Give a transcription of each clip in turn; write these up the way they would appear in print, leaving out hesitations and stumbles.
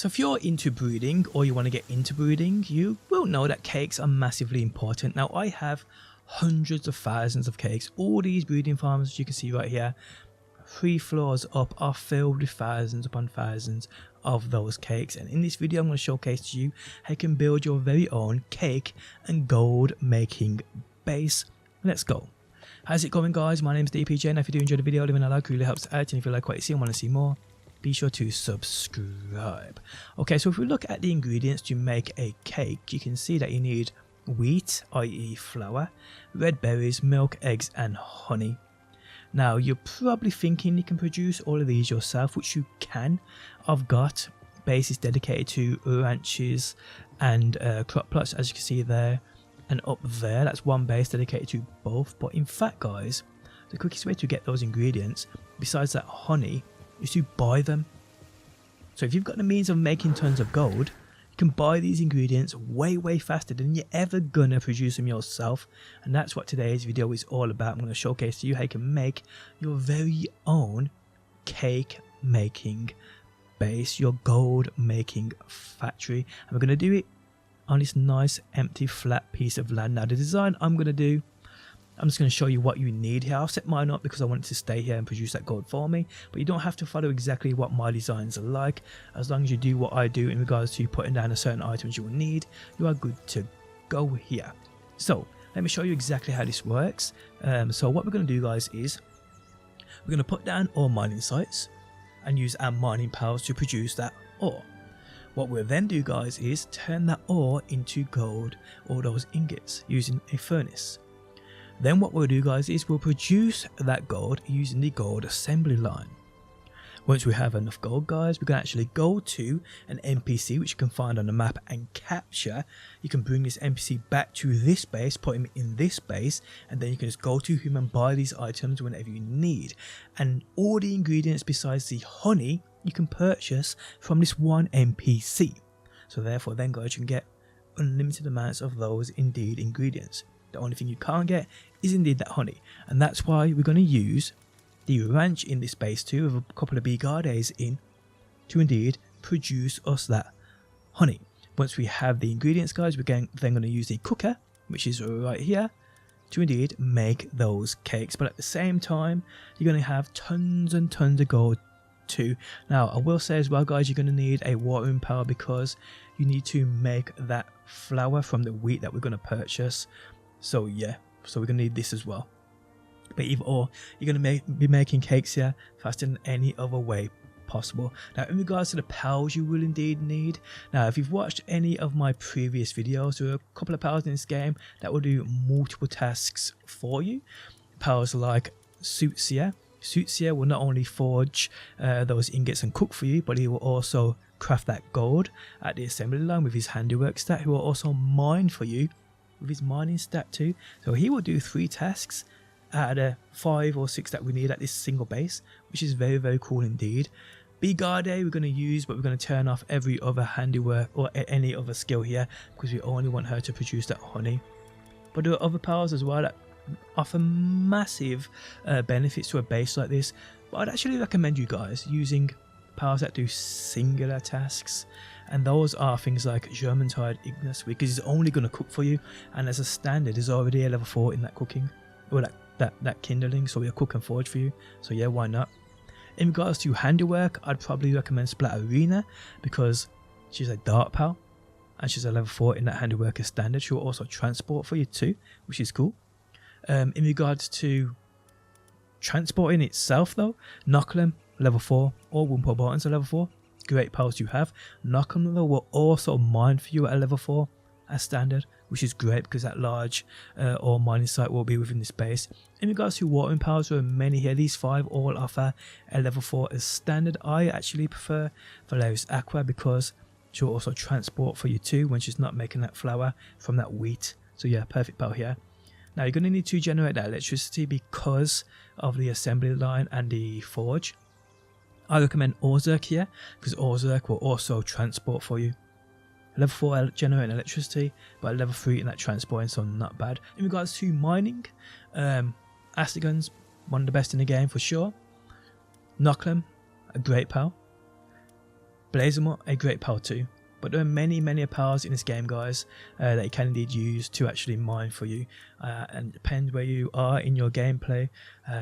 So if you're into breeding or you want to get into breeding, you will know that cakes are massively important. Now I have hundreds of thousands of cakes. All these breeding farms, as you can see right here, 3 floors up, are filled with thousands upon thousands of those cakes. And in this video I'm going to showcase to you how you can build your very own cake and gold making base. Let's go. How's it going, guys? My name is DPJ, and if you do enjoy the video, leaving a like really helps out, and if you like what you see and want to see more, be sure to subscribe. Okay, so if we look at the ingredients to make a cake, you can see that you need wheat, i.e. flour, red berries, milk, eggs and honey. Now you're probably thinking you can produce all of these yourself, which you can. I've got bases dedicated to ranches and crop plots, as you can see there, and up there that's one base dedicated to both. But in fact, guys, the quickest way to get those ingredients besides that honey is to buy them. So if you've got the means of making tons of gold, you can buy these ingredients way faster than you're ever gonna produce them yourself. And that's what today's video is all about. I'm going to showcase to you how you can make your very own cake making base, your gold making factory. And we're going to do it on this nice empty flat piece of land. Now the design I'm going to do, I'm just going to show you what you need here. I'll set mine up because I want it to stay here and produce that gold for me, but you don't have to follow exactly what my designs are like. As long as you do what I do in regards to putting down a certain items you will need, you are good to go here. So let me show you exactly how this works. So what we're going to do, guys, is we're going to put down ore mining sites and use our mining powers to produce that ore. What we'll then do, guys, is turn that ore into gold, or those ingots, using a furnace. Then what we'll do, guys, is we'll produce that gold using the gold assembly line. Once we have enough gold, guys, we can actually go to an NPC, which you can find on the map and capture. You can bring this NPC back to this base, put him in this base, and then you can just go to him and buy these items whenever you need. And all the ingredients besides the honey you can purchase from this one NPC. So therefore then, guys, you can get unlimited amounts of those indeed ingredients. The only thing you can't get is indeed that honey, and that's why we're going to use the ranch in this base too, with a couple of bee guards in, to indeed produce us that honey. Once we have the ingredients, guys, we're then going to use the cooker, which is right here, to indeed make those cakes. But at the same time, you're going to have tons and tons of gold too. Now I will say as well, guys, you're going to need a watering power because you need to make that flour from the wheat that we're going to purchase. So yeah, so we're going to need this as well. But either or, you're going to be making cakes here faster than any other way possible. Now in regards to the powers you will indeed need, now if you've watched any of my previous videos, there are a couple of powers in this game that will do multiple tasks for you. Powers like Soothsayer. Soothsayer will not only forge those ingots and cook for you, but he will also craft that gold at the assembly line with his handiwork stat. He will also mine for you with his mining stat too. So he will do 3 tasks out of the 5 or 6 that we need at this single base, which is very cool indeed. Bee guard we're going to use, but we're going to turn off every other handiwork or any other skill here because we only want her to produce that honey. But there are other powers as well that offer massive benefits to a base like this, but I'd actually recommend you guys using powers that do singular tasks, and those are things like Germantide Ignis, because it's only going to cook for you, and as a standard there's already a level 4 in that cooking, or that kindling, so we'll cook and forge for you. So yeah, why not? In regards to handiwork, I'd probably recommend Splatterina because she's a dart pal and she's a level 4 in that handiwork as standard. She'll also transport for you too, which is cool. In regards to transporting itself though, Knocklem level 4, or Wumpo Buttons are level 4. Great powers you have. Knocklem though will also mine for you at a level 4 as standard, which is great because that large ore mining site will be within this base. In regards to watering powers, there are many here. These 5 all offer a level 4 as standard. I actually prefer Valerius Aqua because she'll also transport for you too when she's not making that flour from that wheat. So yeah, perfect power here. Now you're going to need to generate that electricity because of the assembly line and the forge. I recommend Orzerk here because Orzerk will also transport for you. Level 4 generating electricity, but level 3 in that transporting, so not bad. In regards to mining, Astigun's one of the best in the game for sure. Knocklem, a great pal. Blazing a great power too. But there are many powers in this game, guys, that you can indeed use to actually mine for you. And it depends where you are in your gameplay,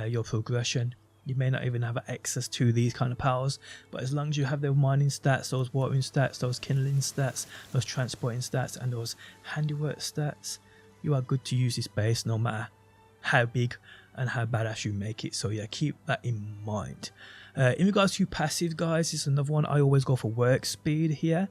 your progression. You may not even have access to these kind of powers, but as long as you have the mining stats, those watering stats, those kindling stats, those transporting stats, and those handiwork stats, you are good to use this base no matter how big and how badass you make it. So yeah, keep that in mind. In regards to passive, guys, this is another one. I always go for work speed here.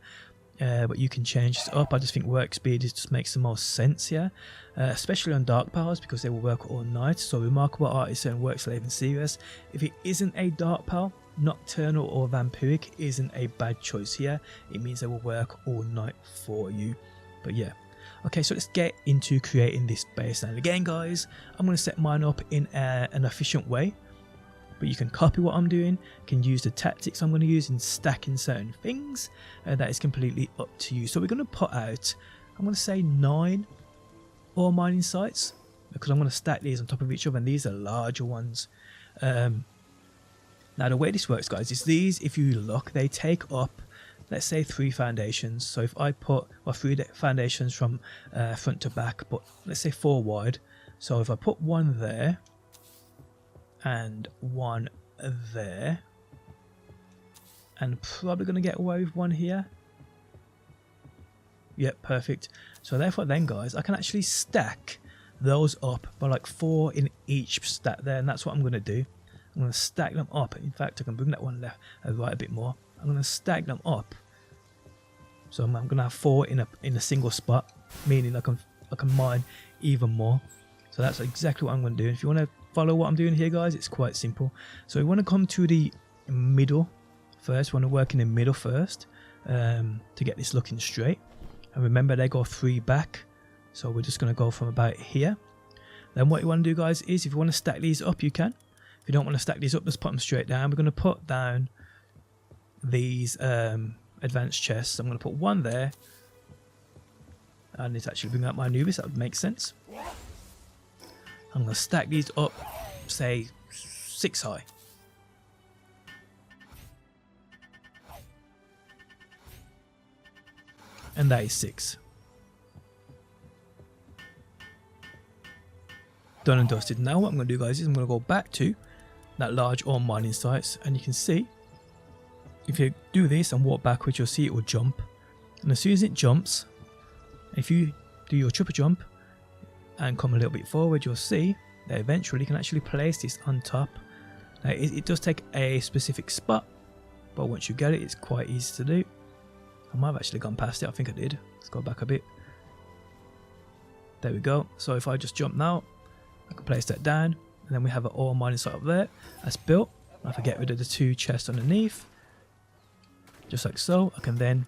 But you can change this up. I just think work speed just makes the most sense here, especially on dark powers, because they will work all night. So remarkable artisan, work slave, and serious. If it isn't a dark power, nocturnal or vampiric isn't a bad choice here. It means they will work all night for you. But yeah, okay, so let's get into creating this base. And again, guys, I'm going to set mine up in an efficient way. But you can copy what I'm doing, can use the tactics I'm going to use in stacking certain things. That is completely up to you. So we're going to put out, I'm going to say 9 ore mining sites, because I'm going to stack these on top of each other, and these are larger ones. Now the way this works, guys, is these, if you look, they take up, let's say 3 foundations. So if I put, well, 3 foundations from front to back, but let's say 4 wide. So if I put 1 there, and 1 there, and probably going to get away with 1 here. Yep, perfect. So therefore then, guys, I can actually stack those up by like 4 in each stack there, and that's what I'm going to do. I'm going to stack them up. In fact, I can bring that one left right a bit more. I'm going to stack them up, so I'm going to have 4 in a single spot, meaning I can mine even more. So that's exactly what I'm going to do. If you want to follow what I'm doing here, guys, it's quite simple. So we want to come to the middle first. We want to work in the middle first to get this looking straight. And remember, they go 3 back, so we're just going to go from about here. Then what you want to do, guys, is if you want to stack these up, you can. If you don't want to stack these up, just put them straight down. We're going to put down these advanced chests. I'm going to put 1 there. I need to actually bring out my Anubis. That would make sense. I'm going to stack these up, say 6 high. And that is 6. Done and dusted. Now what I'm going to do, guys, is I'm going to go back to that large ore mining sites, and you can see if you do this and walk backwards, you'll see it will jump. And as soon as it jumps, if you do your triple jump and come a little bit forward, you'll see that eventually you can actually place this on top. Now it does take a specific spot, but once you get it, it's quite easy to do. I might have actually gone past it. I think I did. Let's go back a bit. There we go. So if I just jump now, I can place that down, and then we have an ore mining site up there that's built. I can get rid of the 2 chests underneath, just like so. I can then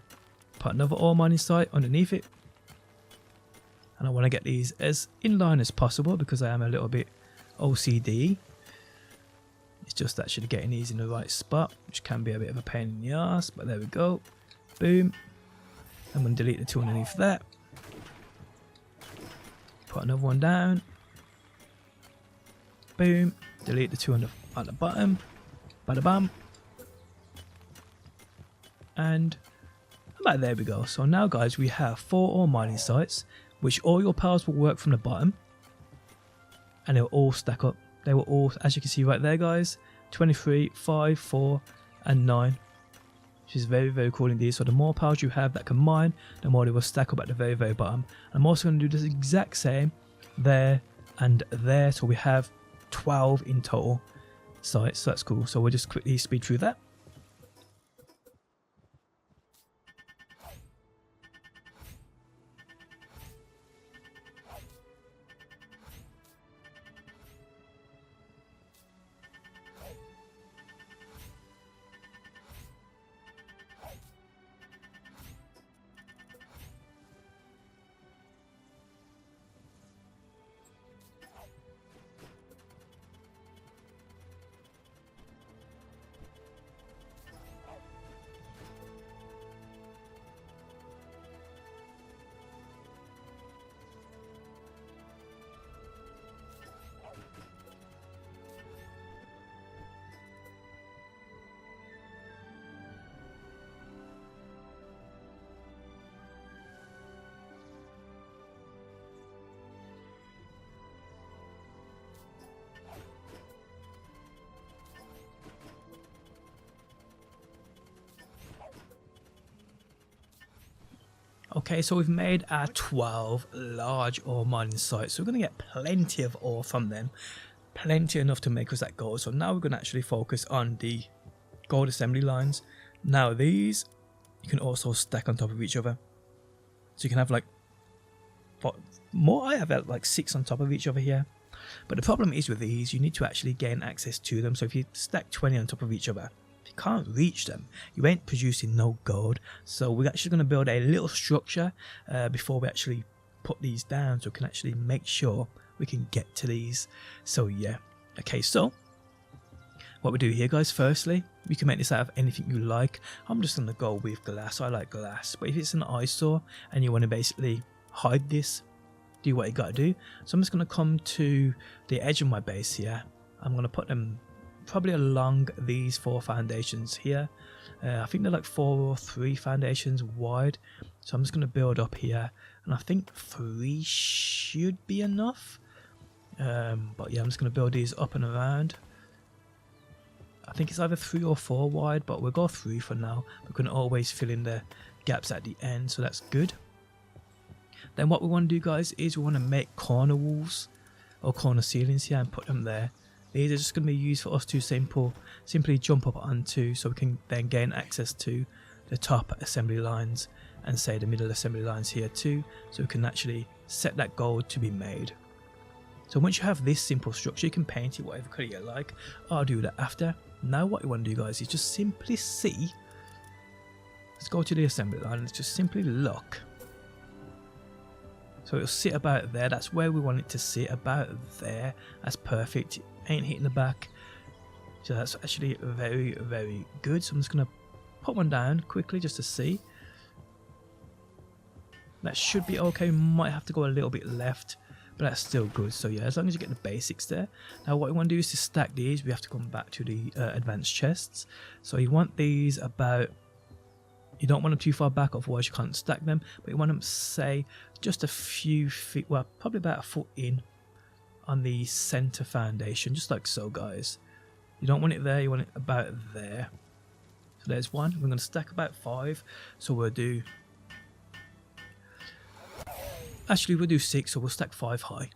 put another ore mining site underneath it. And I want to get these as in line as possible, because I am a little bit OCD. It's just actually getting these in the right spot, which can be a bit of a pain in the ass, but there we go. Boom. I'm going to delete the 2 underneath that. Put another one down. Boom. Delete the 2 at the bottom. Bada bam. And about there we go. So now, guys, we have 4 ore mining sites, which all your powers will work from the bottom, and they'll all stack up. They will all, as you can see right there, guys, 23, 5, 4, and 9, which is very cool indeed. So the more powers you have that can mine, the more they will stack up at the very bottom. I'm also going to do the exact same there and there, so we have 12 in total sites. So that's cool. So we'll just quickly speed through that. Okay, so we've made our 12 large ore mining sites, so we're going to get plenty of ore from them, plenty enough to make us that gold. So now we're going to actually focus on the gold assembly lines. Now these you can also stack on top of each other, so you can have like more. I have like 6 on top of each other here, but the problem is with these, you need to actually gain access to them. So if you stack 20 on top of each other, you can't reach them, you ain't producing no gold. So we're actually going to build a little structure before we actually put these down, so we can actually make sure we can get to these. So yeah, okay, so what we do here, guys, firstly, you can make this out of anything you like. I'm just going to go with glass. I like glass, but if it's an eyesore and you want to basically hide this, do what you got to do. So I'm just going to come to the edge of my base here. I'm going to put them probably along these 4 foundations here. I think they're like 4 or 3 foundations wide, so I'm just going to build up here, and I think 3 should be enough. But yeah, I'm just going to build these up and around. I think it's either 3 or 4 wide, but we'll go 3 for now. We can always fill in the gaps at the end, so that's good. Then what we want to do, guys, is we want to make corner walls or corner ceilings here and put them there. These are just going to be used for us to simply jump up onto, so we can then gain access to the top assembly lines and say the middle assembly lines here too, so we can actually set that gold to be made. So once you have this simple structure, you can paint it whatever colour you like. I'll do that after. Now what you want to do, guys, is just simply see. Let's go to the assembly line. Let's just simply look. So it'll sit about there. That's where we want it to sit, about there. That's perfect. Ain't hitting the back, so that's actually very, very good. So I'm just going to put one down quickly just to see. That should be okay. Might have to go a little bit left, but that's still good. So yeah, as long as you get the basics there. Now what we want to do is to stack these. We have to come back to the advanced chests. So you want these about, you don't want them too far back, otherwise you can't stack them, but you want them, say, just a few feet, well, probably about a foot in on the center foundation, just like so, guys. You don't want it there, you want it about there. So there's one. We're going to stack about 5, so we'll do, actually we'll do 6, so we'll stack 5 high.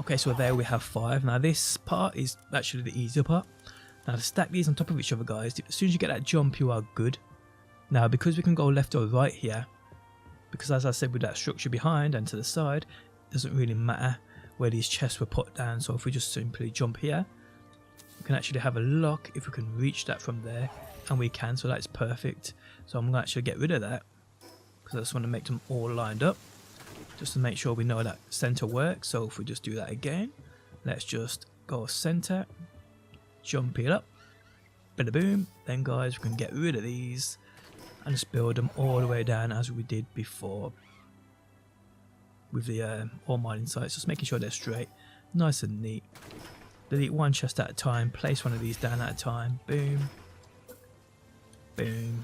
Okay, so there we have 5. Now this part is actually the easier part. Now to stack these on top of each other, guys, as soon as you get that jump, you are good. Now because we can go left or right here, because as I said, with that structure behind and to the side, it doesn't really matter where these chests were put down. So if we just simply jump here, we can actually have a look if we can reach that from there, and we can, so that's perfect. So I'm going to actually get rid of that, because I just want to make them all lined up, just to make sure we know that center works. So if we just do that again, let's just go center, jump it up, bada boom. Then guys, we can get rid of these and just build them all the way down as we did before with the ore mining sites, just making sure they're straight, nice and neat. Delete one chest at a time, place one of these down at a time, boom, boom.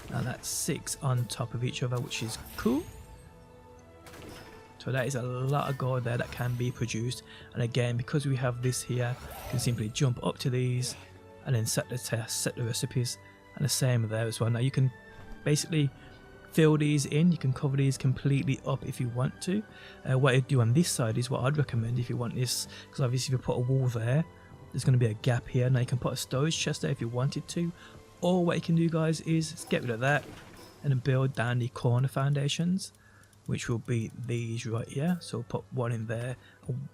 Now that's 6 on top of each other, which is cool. So that is a lot of gold there that can be produced, and again, because we have this here, you can simply jump up to these and then set the test, set the recipes, and the same there as well. Now you can basically fill these in, you can cover these completely up if you want to. What you do on this side is what I'd recommend if you want this, because obviously if you put a wall there, there's going to be a gap here. Now you can put a storage chest there if you wanted to, or what you can do, guys, is get rid of that and then build down the corner foundations, which will be these right here. So we'll put one in there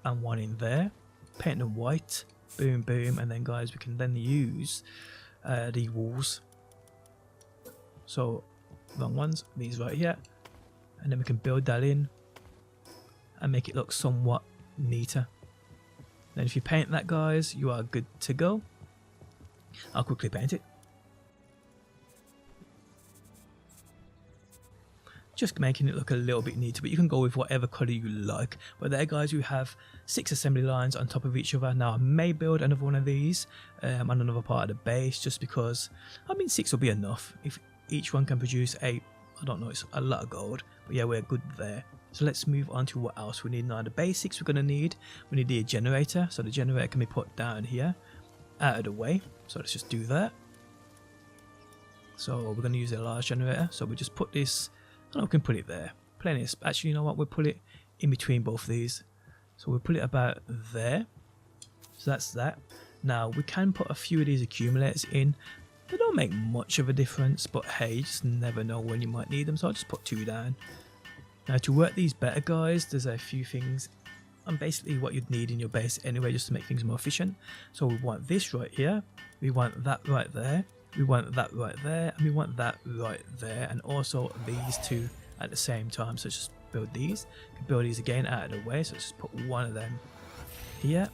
and one in there, paint them white, boom boom, and then guys, we can then use the walls. So wrong ones, these right here, and then we can build that in and make it look somewhat neater. Then if you paint that, guys, you are good to go. I'll quickly paint it. Just making it look a little bit neater, but you can go with whatever colour you like. But there, guys, we have 6 assembly lines on top of each other. Now I may build another one of these on another part of the base, just because, I mean, 6 will be enough. If each one can produce I don't know, it's a lot of gold, but yeah, we're good there. So let's move on to what else we need now. The basics we're going to need, we need the generator. So the generator can be put down here, out of the way. So let's just do that. So we're going to use a large generator. So we just put this, and we can put it there. Plenty of, actually, you know what? We'll put it in between both of these. So we'll put it about there. So that's that. Now we can put a few of these accumulators in. They don't make much of a difference, but hey, you just never know when you might need them. So I'll just put 2 down. Now to work these better, guys, there's a few things, and basically what you'd need in your base anyway, just to make things more efficient. So we want this right here, we want that right there, we want that right there, and we want that right there, and also these 2 at the same time. So just build these. We can build these again out of the way. So let's just put one of them here.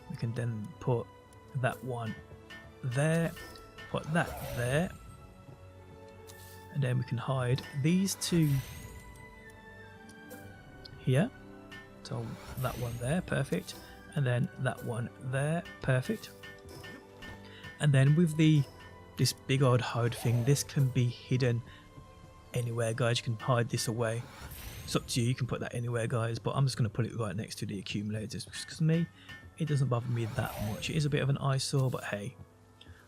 We can then put that one there, put that there, and then we can hide these 2 here. So that one there, perfect, and then that one there, perfect. And then with this big old hide thing, this can be hidden anywhere, guys. You can hide this away. It's up to you. You can put that anywhere, guys, but I'm just going to put it right next to the accumulators because me, it doesn't bother me that much. It is a bit of an eyesore, but hey.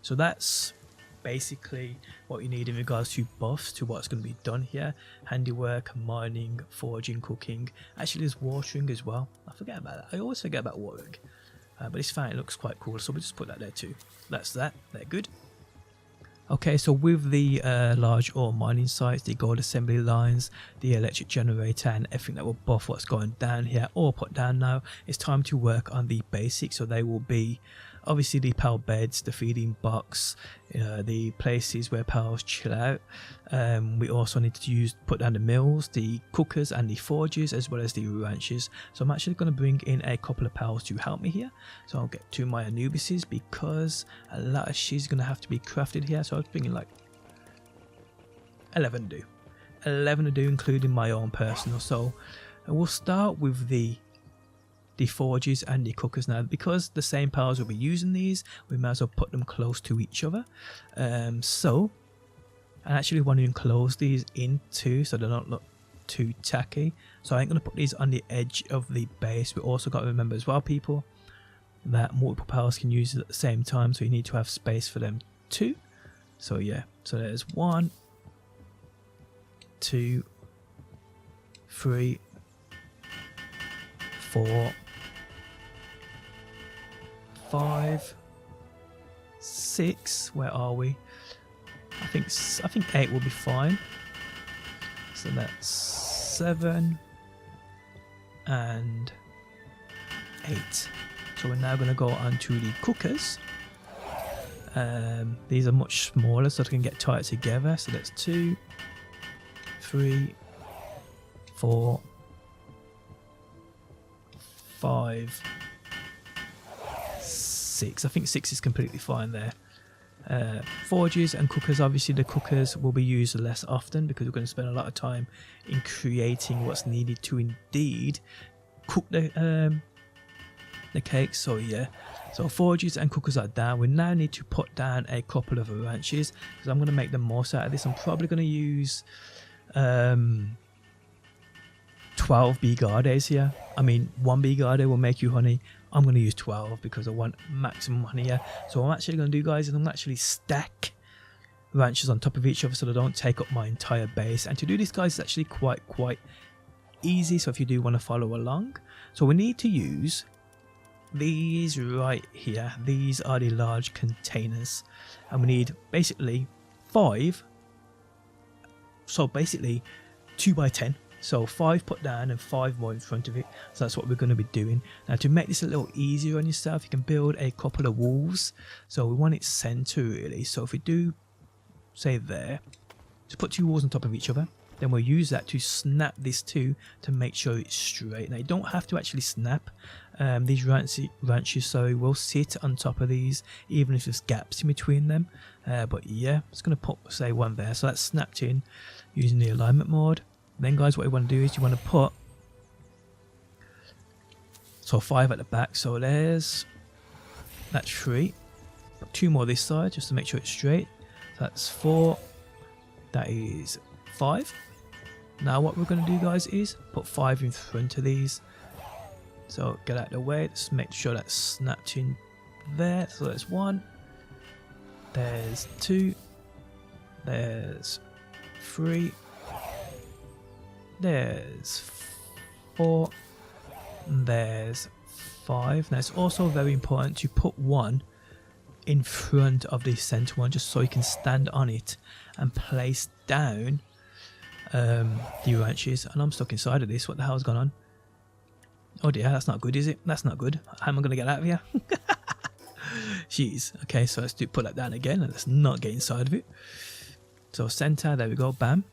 So that's basically what you need in regards to buffs to what's going to be done here. Handiwork, mining, forging, cooking. Actually, there's watering as well. I forget about that. I always forget about watering. But it's fine. It looks quite cool. So we'll just put that there too. That's that. They're good. Okay, so with the large ore mining sites, the gold assembly lines, the electric generator, and everything that will buff what's going down here or put down now, it's time to work on the basics. So they will be obviously the pal beds, the feeding box, the places where pals chill out. We also need to put down the mills, the cookers and the forges, as well as the ranches. So I'm actually going to bring in a couple of pals to help me here. So I'll get 2 of my Anubises because a lot of shit's going to have to be crafted here. So I'll bring in like 11 to do. 11 to do, including my own personal. So we'll start with the forges and the cookers now. Because the same pals will be using these, we might as well put them close to each other. So I actually want to enclose these in too, so they don't look too tacky. So I'm going to put these on the edge of the base. We also got to remember as well, people, that multiple pals can use it at the same time, so you need to have space for them too. So yeah, so there's 1, 2, 3, 4, 5, 6. Where are we? I think 8 will be fine. So that's 7 and 8. So we're now going to go on to the cookers. These are much smaller, so they can get tight together. So that's 2, 3, 4, 5, 6. I think 6 is completely fine there. Forges and cookers, obviously the cookers will be used less often because we're going to spend a lot of time in creating what's needed to indeed cook the cake. So yeah, so forges and cookers are down. We now need to put down a couple of ranches because I'm going to make the most out of this. I'm probably going to use 12 bigardes here. I mean, 1 bigarde will make you honey. I'm going to use 12 because I want maximum honey here. So what I'm actually going to do, guys, is I'm going to actually stack ranches on top of each other so they don't take up my entire base. And to do this, guys, is actually quite easy. So if you do want to follow along, so we need to use these right here. These are the large containers, and we need basically 5. So basically 2 by 10. So 5 put down and 5 more in front of it. So that's what we're going to be doing. Now to make this a little easier on yourself, you can build a couple of walls. So we want it center really. So if we do, say there, just put 2 walls on top of each other. Then we'll use that to snap this too to make sure it's straight. Now you don't have to actually snap. These ranches will sit on top of these even if there's gaps in between them. But yeah, I'm just going to put, say, 1 there. So that's snapped in using the alignment mode. Then guys, what you want to do is you want to put 5 at the back. So there's that 3. Put 2 more this side just to make sure it's straight. So that's 4. That is 5. Now what we're going to do, guys, is put 5 in front of these. So get out of the way. Let's make sure that's snapped in there. So there's 1. There's 2. There's 3. There's 4. There's 5. Now it's also very important to put one in front of the center one, just so you can stand on it and place down the ranches. And I'm stuck inside of this. What the hell's gone on? Oh dear, that's not good, is it? That's not good. How am I going to get out of here? Jeez. Okay, so let's put that down again, and let's not get inside of it. So center, there we go, bam.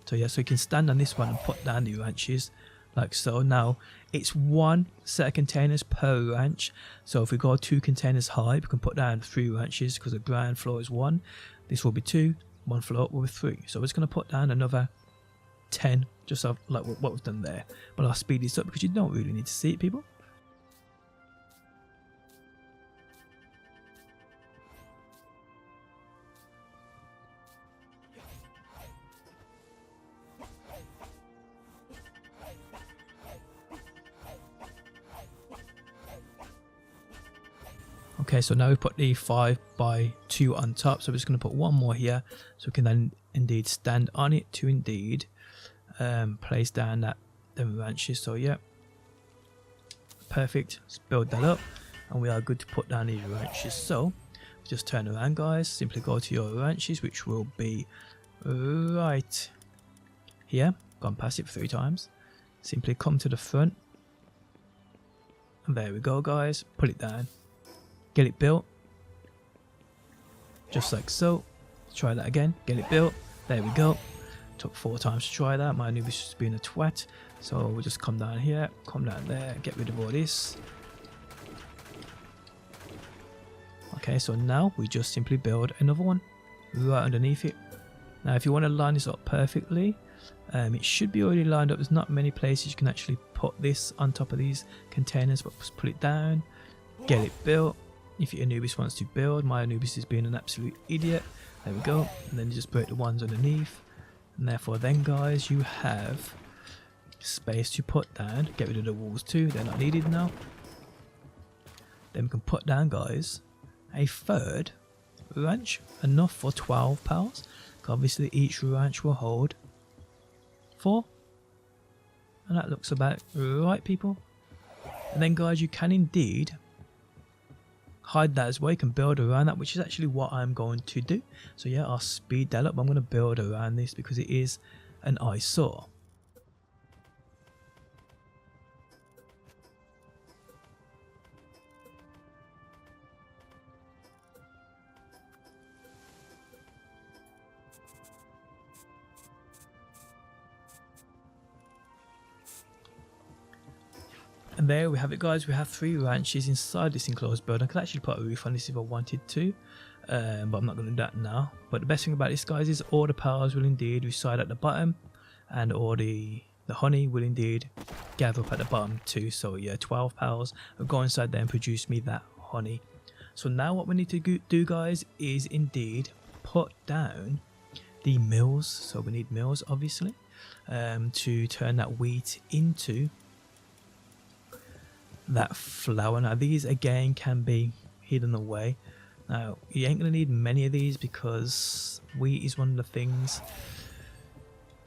So yeah, so you can stand on this one and put down the ranches like so. Now it's 1 set of containers per ranch, so if we go 2 containers high, we can put down 3 ranches because the ground floor is 1. This will be 2, 1 floor will be 3. So we're just going to put down another 10, just like what we've done there. But I'll speed this up because you don't really need to see it, people. Okay, so now we put the 5x2 on top, so we're just going to put one more here, so we can then indeed stand on it to indeed place down them ranches. So yeah, perfect. Let's build that up, and we are good to put down these ranches. So just turn around, guys. Simply go to your ranches, which will be right here. Gone past it 3 times. Simply come to the front, and there we go, guys. Put it down. Get it built, just like so. Try that again. Get it built. There we go. Took 4 times to try that. My noob is just being a twat. So we'll just come down here, come down there, get rid of all this. Okay, so now we just simply build another one right underneath it. Now if you want to line this up perfectly, it should be already lined up. There's not many places you can actually put this on top of these containers, but just put it down, get it built. If your Anubis wants to build, my Anubis is being an absolute idiot. There we go. And then you just break the ones underneath. And therefore then, guys, you have space to put down. Get rid of the walls too. They're not needed now. Then we can put down, guys, a 3rd ranch. Enough for 12 pals. Obviously, each ranch will hold 4. And that looks about right, people. And then, guys, you can indeed hide that as well. You can build around that, which is actually what I'm going to do. So yeah, I'll speed that up. I'm going to build around this because it is an eyesore. And there we have it, guys. We have 3 ranches inside this enclosed building. I could actually put a roof on this if I wanted to, but I'm not going to do that now. But the best thing about this, guys, is all the powers will indeed reside at the bottom, and all the honey will indeed gather up at the bottom too. So yeah, 12 powers will go inside there and produce me that honey. So now what we need to do, guys, is indeed put down the mills. So we need mills, obviously, to turn that wheat into that flour. Now these again can be hidden away. Now you ain't gonna need many of these because wheat is one of the things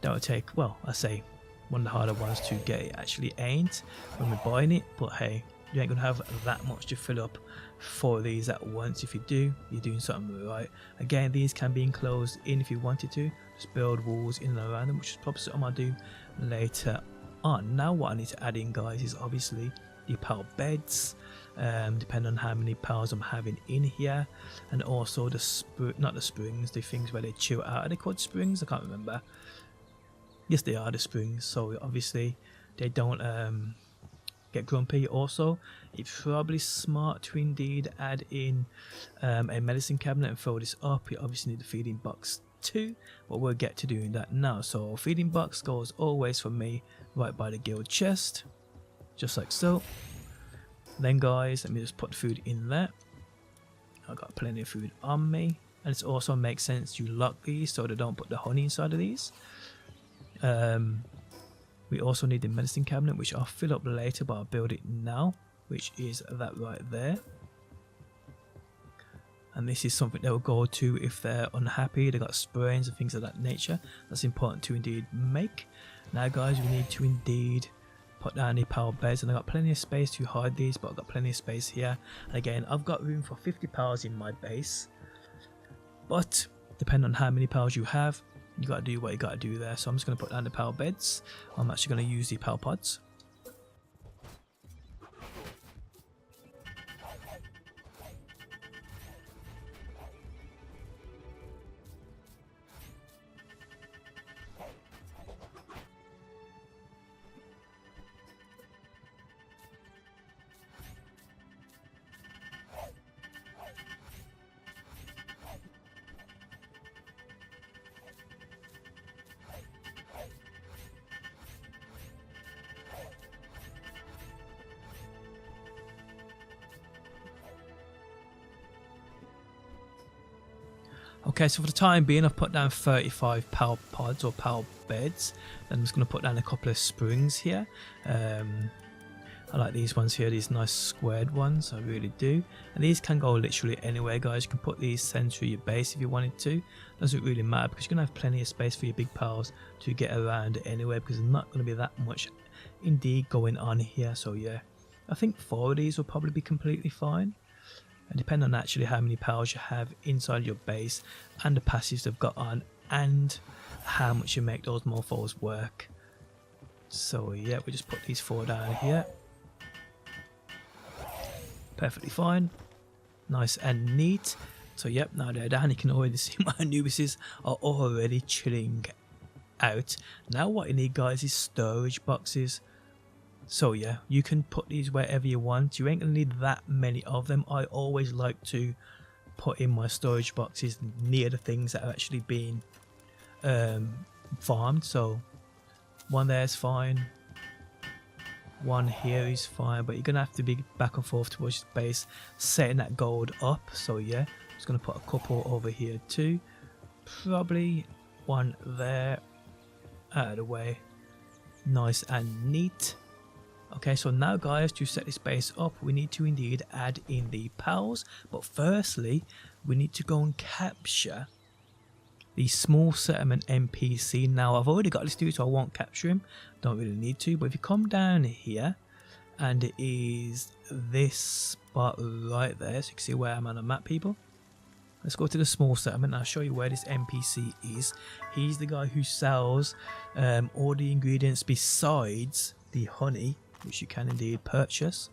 that will take, well, I say one of the harder ones to get. It actually ain't when we're buying it, but hey, you ain't gonna have that much to fill up 4 of these at once. If you do, you're doing something right. Again, these can be enclosed in if you wanted to. Just build walls in and around them, which is probably something I'll do later on. Now what I need to add in, guys, is obviously the pal beds, depending on how many pals I'm having in here, and also the not the springs, the things where they chill out. Are they called springs? I can't remember. Yes, they are the springs. So obviously they don't get grumpy. Also, it's probably smart to indeed add in a medicine cabinet and fill this up. You obviously need the feeding box too, but we'll get to doing that now. So feeding box goes always for me right by the guild chest, just like so. Then, guys, let me just put food in there. I've got plenty of food on me, and it also makes sense to lock these so they don't put the honey inside of these. We also need the medicine cabinet, which I'll fill up later, but I'll build it now, which is that right there. and this is something they'll go to if they're unhappy, they got sprains and things of that nature. That's important to indeed make. Now guys, we need to indeed put down the power beds, and I've got plenty of space to hide these, but I've got plenty of space here. And again, I've got room for 50 powers in my base, but depending on how many powers you have, you got to do what you got to do there. So I'm just going to put down the power beds. I'm actually going to use the power pods. Okay, so for the time being, I've put down 35 power pods or power beds. Then I'm just going to put down a couple of springs here. I like these ones here, these nice squared ones, I really do. And these can go literally anywhere, guys. You can put these center of your base if you wanted to. Doesn't really matter because you're going to have plenty of space for your big powers to get around anywhere, because there's not going to be that much indeed going on here. So yeah, I think 4 of these will probably be completely fine. And depending on actually how many powers you have inside your base and the passives they've got on and how much you make those morphos work. So yeah, we just put these 4 down here. Perfectly fine. Nice and neat. So yep, now they're down. You can already see my Anubises are already chilling out. Now what you need, guys, is storage boxes. So yeah, you can put these wherever you want. You ain't gonna need that many of them. I always like to put in my storage boxes near the things that are actually being farmed. So one there is fine, one here is fine, but you're gonna have to be back and forth towards your base setting that gold up. So yeah, I'm just gonna put a couple over here too, probably one there, out of the way, nice and neat. Okay, so now guys, to set this base up, we need to indeed add in the pals. But firstly, we need to go and capture the small settlement NPC. Now, I've already got this dude, so I won't capture him. Don't really need to. But if you come down here, and it is this spot right there, so you can see where I'm on the map, people. Let's go to the small settlement. I'll show you where this NPC is. He's the guy who sells all the ingredients besides the honey, which you can indeed purchase,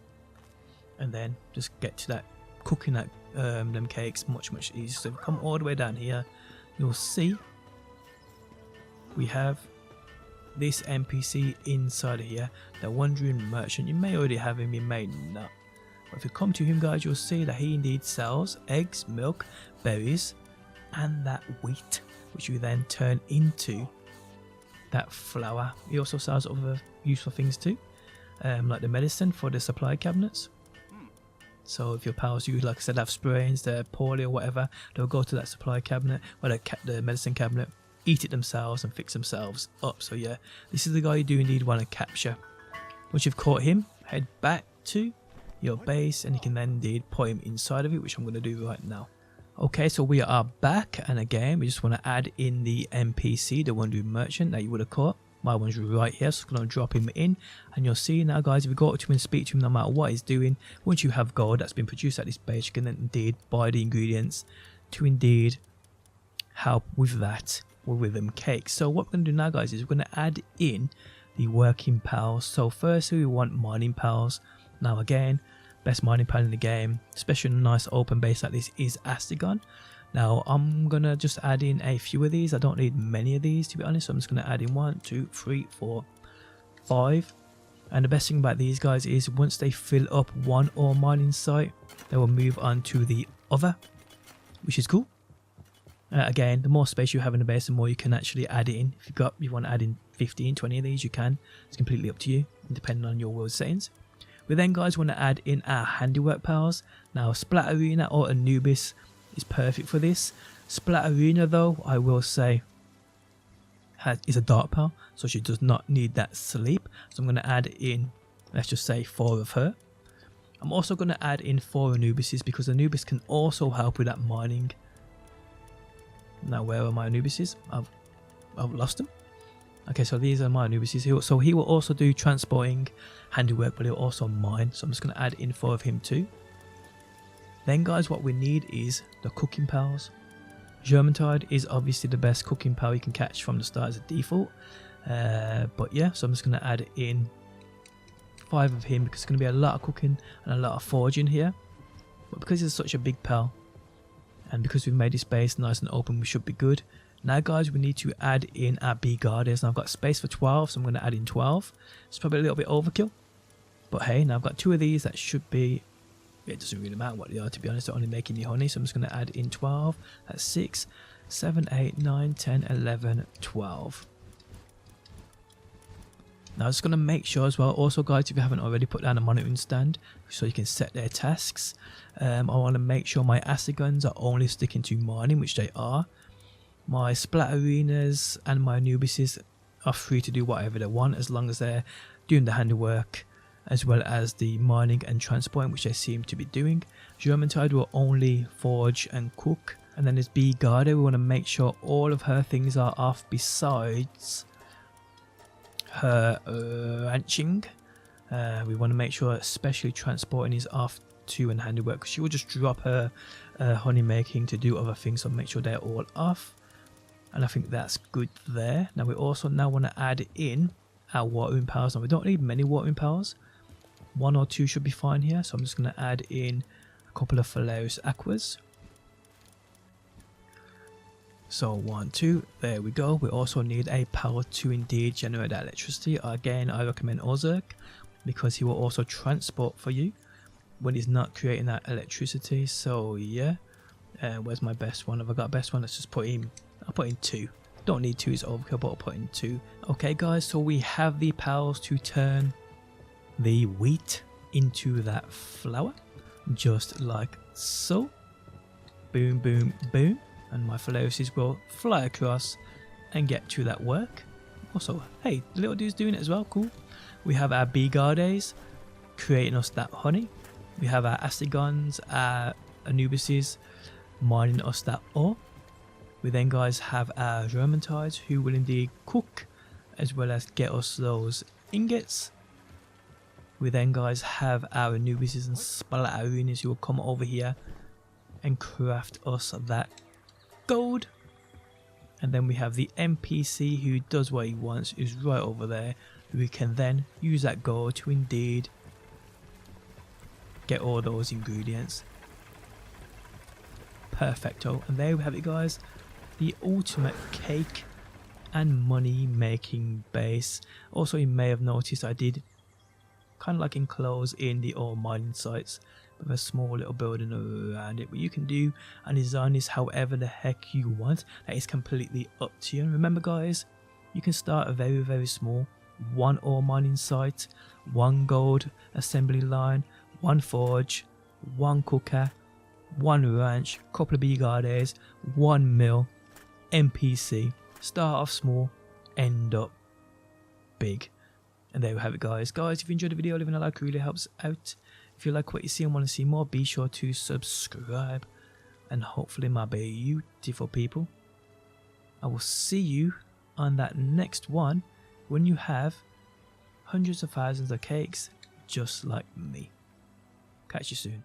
and then just get to that cooking that them cakes much easier. So if you come all the way down here, you'll see we have this NPC inside of here, the wandering merchant. You may already have him, you may not, but if you come to him, guys, you'll see that he indeed sells eggs, milk, berries, and that wheat, which you then turn into that flour. He also sells other useful things too, like the medicine for the supply cabinets. So if your pals, you like I said, have sprains, they're poorly or whatever, they'll go to that supply cabinet or the medicine cabinet, eat it themselves and fix themselves up. So yeah, this is the guy you do indeed want to capture. Once you've caught him, head back to your base and you can then indeed put him inside of it, which I'm going to do right now. Okay, so we are back, and again we just want to add in the NPC, the wandering merchant that you would have caught. My one's right here, so I'm going to drop him in, and you'll see now, guys, if you go up to him and speak to him, no matter what he's doing, once you have gold that's been produced at this base, you can then indeed buy the ingredients to indeed help with that, or with them cakes. So what we're going to do now, guys, is we're going to add in the working pals. So firstly, we want mining pals. Now again, best mining pal in the game, especially in a nice open base like this, is Astigon. Now I'm gonna just add in a few of these. I don't need many of these, to be honest, so I'm just gonna add in 1, 2, 3, 4, 5. And the best thing about these guys is once they fill up one ore mining site, they will move on to the other, which is cool. Again, the more space you have in the base, the more you can actually add it in. If you want to add in 15, 20 of these, you can. It's completely up to you, depending on your world settings. We then, guys, want to add in our handiwork pals. Now Splatterina or Anubis is perfect for this. Splatterina, though, I will say, is a dark pal, so she does not need that sleep. So I'm going to add in, let's just say, 4 of her. I'm also going to add in 4 Anubises because Anubis can also help with that mining. Now where are my Anubises? I've lost them. Okay, so these are my Anubises. So he will also do transporting, handiwork, but he'll also mine. So I'm just going to add in 4 of him too. Then guys, what we need is the cooking pals. Germantide is obviously the best cooking pal you can catch from the start as a default. But yeah, so I'm just going to add in 5 of him because it's going to be a lot of cooking and a lot of foraging here. But because it's such a big pal and because we've made this base nice and open, we should be good. Now guys, we need to add in our bee guardians. Now I've got space for 12, so I'm going to add in 12. It's probably a little bit overkill, but hey, now I've got 2 of these that should be, it doesn't really matter what they are, to be honest. They're only making me honey, so I'm just going to add in 12. That's 6, 7, 8, 9, 10, 11, 12. Now I'm just going to make sure as well, also guys, if you haven't already, put down a monitoring stand so you can set their tasks. I want to make sure my acid guns are only sticking to mining, which they are. My Splatterinas and my Anubises are free to do whatever they want as long as they're doing the handiwork as well as the mining and transporting, which they seem to be doing. Germantide will only forge and cook. And then there's Bee Guarder. We want to make sure all of her things are off besides her ranching. We want to make sure especially transporting is off too and handiwork because she will just drop her honey making to do other things, so make sure they're all off. And I think that's good there. Now we also now want to add in our watering powers. Now we don't need many watering powers. 1 or 2 should be fine here, so I'm just going to add in a couple of Phalaris Aquas. So 1, 2, there we go. We also need a power to indeed generate that electricity. Again, I recommend Ozark because he will also transport for you when he's not creating that electricity. So yeah, where's my best one? Have I got a best one? Let's just put him, I'll put in 2. Don't need 2, it's overkill, but I'll put in 2. Okay guys, so we have the powers to turn the wheat into that flour, just like so. Boom, boom, boom. And my Phalaris will fly across and get to that work. Also, hey, the little dude's doing it as well, cool. We have our Bee Guardians creating us that honey. We have our Astigons, our Anubises mining us that ore. We then guys have our Germantides who will indeed cook as well as get us those ingots. We then guys have our Anubises and Splatterinas who will come over here and craft us that gold. And then we have the NPC who does what he wants, is right over there. We can then use that gold to indeed get all those ingredients. Perfecto. And there we have it guys, the ultimate cake and money making base. Also, you may have noticed I did kind of like enclose in the ore mining sites with a small little building around it, but you can do and design this however the heck you want. That is completely up to you. And remember guys, you can start very, very small. 1 ore mining site, 1 gold assembly line, 1 forge, 1 cooker, 1 ranch, couple of bee guardians, 1 mill, NPC. Start off small, end up big. And there we have it guys. Guys, if you enjoyed the video, leaving a like really helps out. If you like what you see and want to see more, be sure to subscribe. And hopefully my beautiful people, I will see you on that next one when you have hundreds of thousands of cakes just like me. Catch you soon.